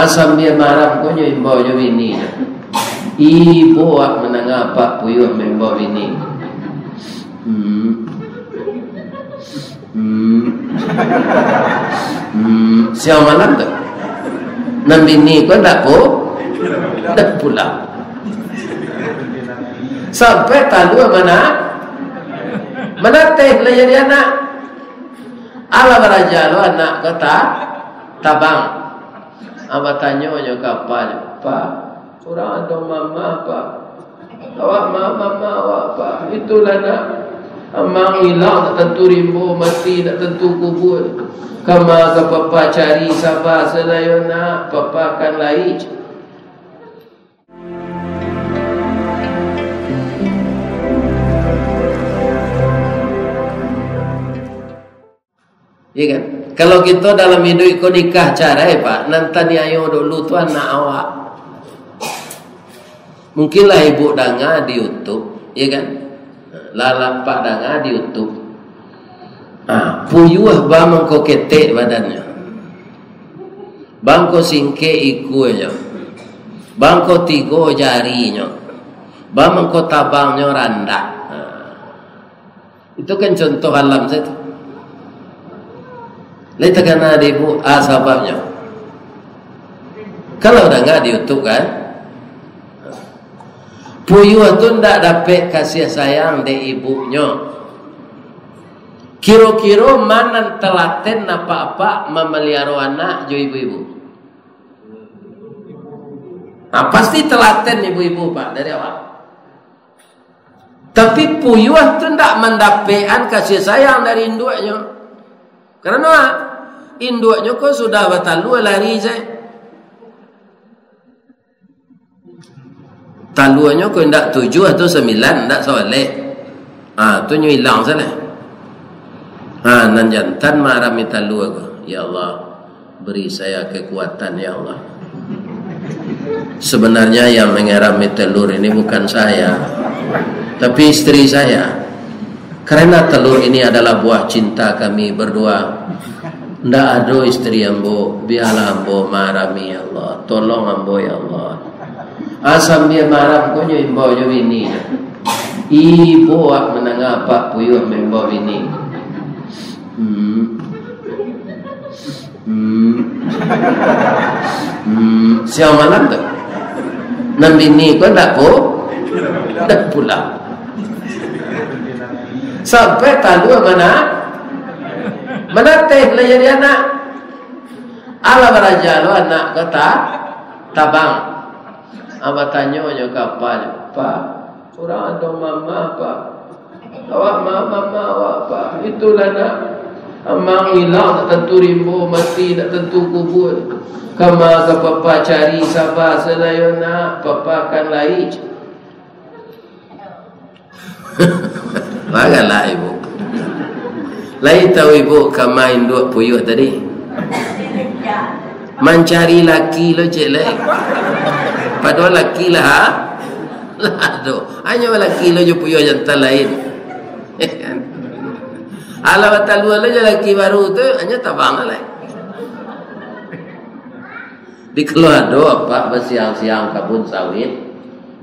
Asam dia marah ko nyo imbaw nyo bini. Ibu ak menangapa puyuh membaw bini. Siapa malam tu? Nam bini ko tak pulang. Sampai talu mana teh lah jadi anak. Ala beraja lo anak kata tabang. Apa tanya nyo kapal, Pak, orang ada mama Pak. Awak mama awak Pak. Itulah nak amang hilang tak tentu rimbu mati tak tentu kubur. Kama ke papa cari sabar senayo nak papa akan lain. Ya kan? Kalau kita dalam hidup ikut nikah cara Pak, nanti ayo dulu tu anak awak. Mungkinlah ibu dengar di YouTube, ya kan? Lalang pak dengar di YouTube. Puyuh bang ko ketek badannya. Bang ko singke ikunya. Bang ko tigo jarinya. Bang ko tabangnya randak. Itu kan contoh alam saya. Lihat kan ada ibu sebabnya. Kalau dah nggak di YouTube kan, puyuh tu ndak dapat kasih sayang dari ibunya. Kira-kira mana telaten apa-apa memelihara anak jo ibu-ibu? Pasti telaten ibu-ibu Pak dari awal. Tapi puyuh tu ndak mendapatkan kasih sayang dari induknya. Karena induknya kok sudah batalu lari saya. Taluannya kok ndak 7 atau 9 ndak soleh. Tu nyo hilang sana. Nan jantan marah minta talu aku. Ya Allah, beri saya kekuatan ya Allah. Sebenarnya yang mengerami telur ini bukan saya, tapi istri saya. Karena telur ini adalah buah cinta kami berdua. Ndak ada istri ambo, biarlah ambo marami ya Allah. Tolong ambo ya Allah. Asam dia marah ko nyo imbaw nyo bini. Ibu ak menangapa puyuh membaw bini. Siapa malam tu? Nam bini ko tak pulang. Sampai talu mana teh lah jadi anak. Ala beraja lo anak kata tabang. Apa tanya nyo kapal, Pak, orang ada mama Pak. Awak mama awak Pak. Itulah nak amang hilang tak tentu rimbu mati tak tentu kubur. Kama ke papa cari sabar senayo nak papa akan lain. Bagalah ibu. Lain tahu ibu kama induk puyuh tadi. Mencari laki lo cik lek. Padahal laki lah. Aduh, hanya laki lo je puyuh jantan lain. Ala talu lo je laki baru tu hanya tabang lah. Di keluar doa pak bersiang-siang kabun sawit.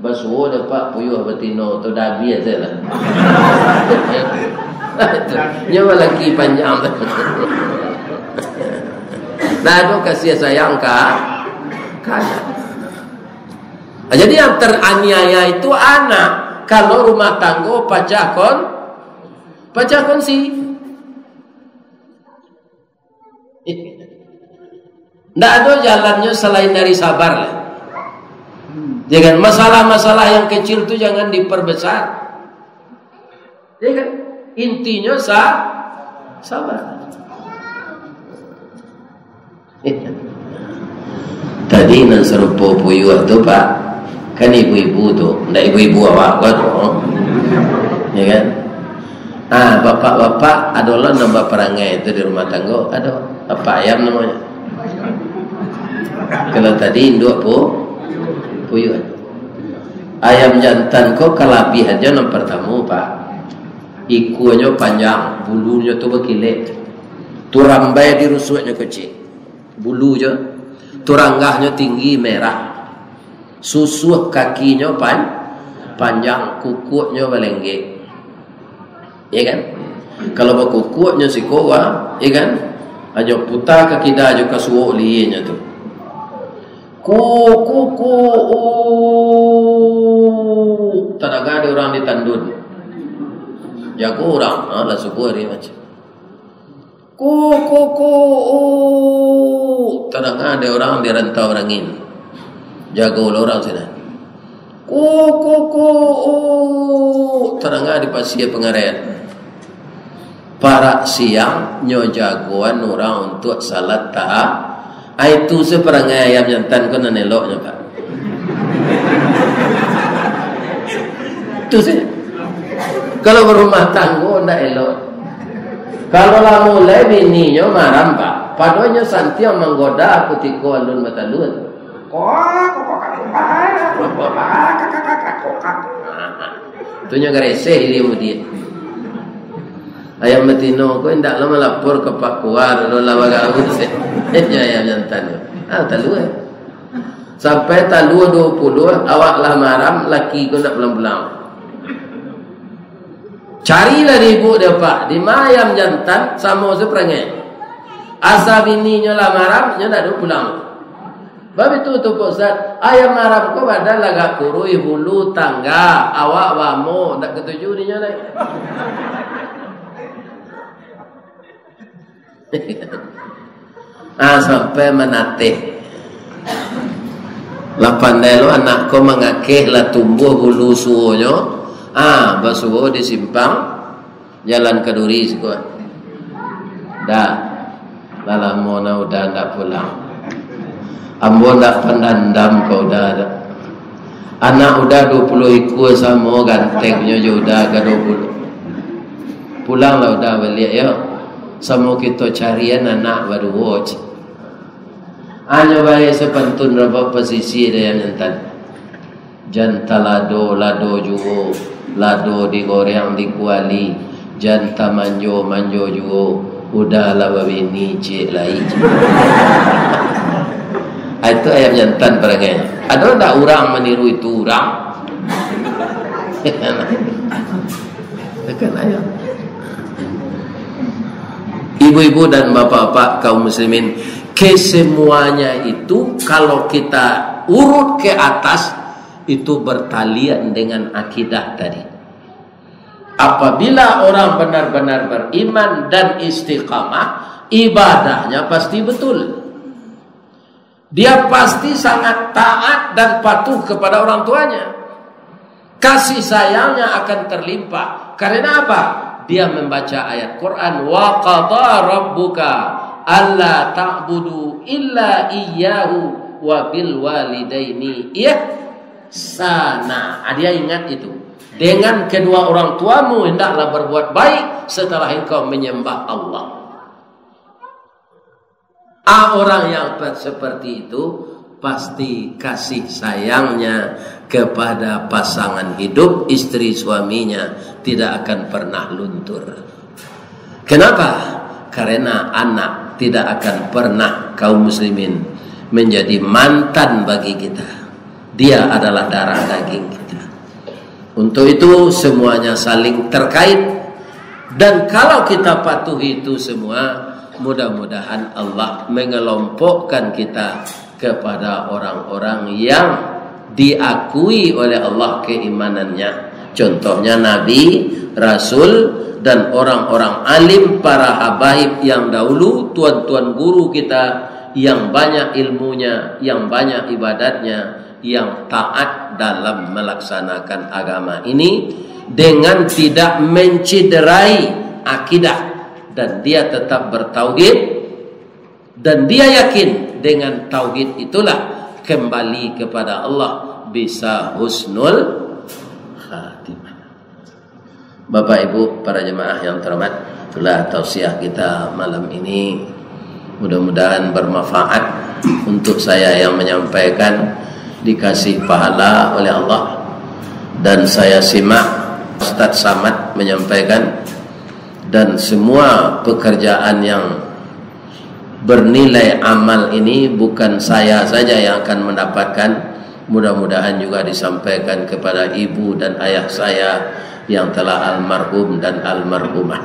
Basuh dapat puyuh betino tu dah biasa lah. Nyawa lagi panjang. Nah itu kasih sayang kan. Jadi yang teraniaya itu anak. Kalau rumah tangga pacakon sih. Tidak ada jalannya selain dari sabar lah. Jangan masalah-masalah yang kecil itu jangan diperbesar. Ya kan? Intinya sabar. Tadi nan serupa puyuh tu Pak, kan ibu-ibu tu, ndak ibu-ibu awak tu, ya kan? Bapak-bapak adalah nama perangai itu di rumah tangga, ada apa ayam namanya? Kalau tadi induk puyuh. Ayam jantan kok kelebihannya yang pertama Pak, ikunya panjang, bulunya tu berkilat, tu rambai dirusuknya kecil, bulunya. Turanggahnya tinggi merah, susuh kakinya panjang, kukuknya belengge, ya kan? Kalau berkukuknya si kowa, ya kan? Ajo putar kaki dah ajo kasuo lienya tu. Kuku tanaga ada orang ditandun. Jago orang, lah suku hari macam. Kuku tanaga ada orang dirantau angin. Jago orang sana. Kuku tanaga di pasir pengarean. Para siang nyo jagoan orang untuk salat taha. Itu seperangai ayam jantan ko naneloknya Pak. Itu sih. Kalau berumah tangga ndak elok. Kalau lah mulai bininya marah Pak. Padonya santi yang menggoda aku tiko alun matalun. Tunya gareseh dia mudi. Ayam matino ko ndak lama lapor ke Pak Kuar lo lawaga urus. Ayam jantan. Talu sampai talu 20 awak lah maram laki ko nak pulang-pulang. Carilah ibu dia Pak di ayam jantan sama seperangai. Asa bininya lah maram nya nak pulang. Bab itu tu Ustaz, ayam maram ko badan laga kurui hulu tangga awak wamo ndak ketuju dinya lai. Sampai menateh lah pandai lo anak ko mengakeh lah tumbuh hulu suonyo basuo di simpang jalan Keduri siko dah lalamu na udah ndak pulang ambo ndak pendandam kau udah ada anak udah 20 ikut sama gantengnya je udah ke 20 pulang lah udah balik ya sama kita carian anak baru watch. Hanya baik sepantun rabak posisi dia yang nanti. Janta lado juo, lado digoreng dikuali, janta manjo juo, udah lah babini cik lain. Itu ayam jantan perangai. Ada tak orang meniru itu orang? Tekan ayam. Ibu-ibu dan bapak-bapak kaum muslimin, kesemuanya itu kalau kita urut ke atas itu bertalian dengan akidah tadi. Apabila orang benar-benar beriman dan istiqamah, ibadahnya pasti betul. Dia pasti sangat taat dan patuh kepada orang tuanya. Kasih sayangnya akan terlimpah. Karena apa? Dia membaca ayat Quran, wa qada rabbuka alla ta'budu illa iyyahu wa bil walidaini ihsana. Dia ingat itu. Dengan kedua orang tuamu hendaklah berbuat baik setelah engkau menyembah Allah. Orang yang seperti itu pasti kasih sayangnya kepada pasangan hidup, istri suaminya tidak akan pernah luntur. Kenapa? Karena anak tidak akan pernah kaum muslimin menjadi mantan bagi kita. Dia adalah darah daging kita. Untuk itu semuanya saling terkait. Dan kalau kita patuhi itu semua, mudah-mudahan Allah mengelompokkan kita kepada orang-orang yang diakui oleh Allah keimanannya. Contohnya Nabi, Rasul, dan orang-orang alim, para habaib yang dahulu, tuan-tuan guru kita yang banyak ilmunya, yang banyak ibadatnya, yang taat dalam melaksanakan agama ini dengan tidak menciderai akidah, dan dia tetap bertauhid, dan dia yakin dengan tauhid itulah kembali kepada Allah bisa husnul khatimah. Bapak Ibu para jemaah yang terhormat, itulah tausiah kita malam ini. Mudah-mudahan bermanfaat untuk saya yang menyampaikan, dikasih pahala oleh Allah. Dan saya simak Ustaz Samad menyampaikan, dan semua pekerjaan yang bernilai amal ini bukan saya saja yang akan mendapatkan, mudah-mudahan juga disampaikan kepada ibu dan ayah saya yang telah almarhum dan almarhumah.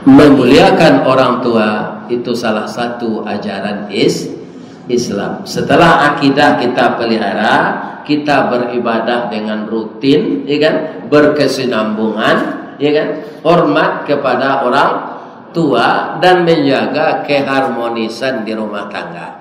Memuliakan orang tua itu salah satu ajaran Islam. Setelah akidah kita pelihara, kita beribadah dengan rutin, ya kan? Berkesinambungan, ya kan? Hormat kepada orang tua dan menjaga keharmonisan di rumah tangga.